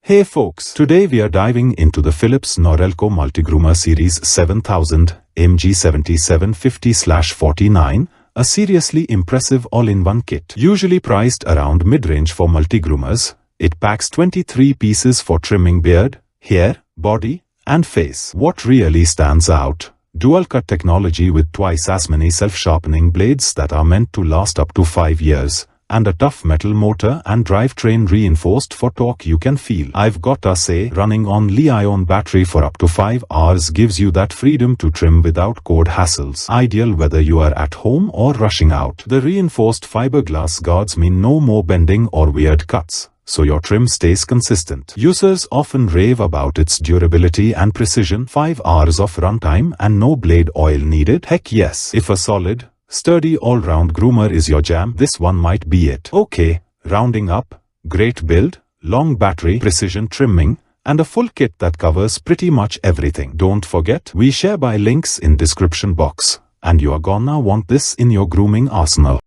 Hey folks, today we are diving into the Philips Norelco Multigroomer Series 7000 MG7750/49, a seriously impressive all-in-one kit. Usually priced around mid-range for multigroomers, it packs 23 pieces for trimming beard, hair, body, and face. What really stands out? Dual-cut technology with twice as many self-sharpening blades that are meant to last up to 5 years. And a tough metal motor and drivetrain reinforced for torque you can feel. I've gotta say, running on Li-ion battery for up to 5 hours gives you that freedom to trim without cord hassles. Ideal whether you are at home or rushing out. The reinforced fiberglass guards mean no more bending or weird cuts, so your trim stays consistent. Users often rave about its durability and precision. 5 hours of runtime and no blade oil needed? Heck yes. If a solid, sturdy all-round groomer is your jam, this one might be it. Okay, rounding up, great build, long battery, precision trimming, and a full kit that covers pretty much everything. Don't forget, we share buy links in description box, and you are gonna want this in your grooming arsenal.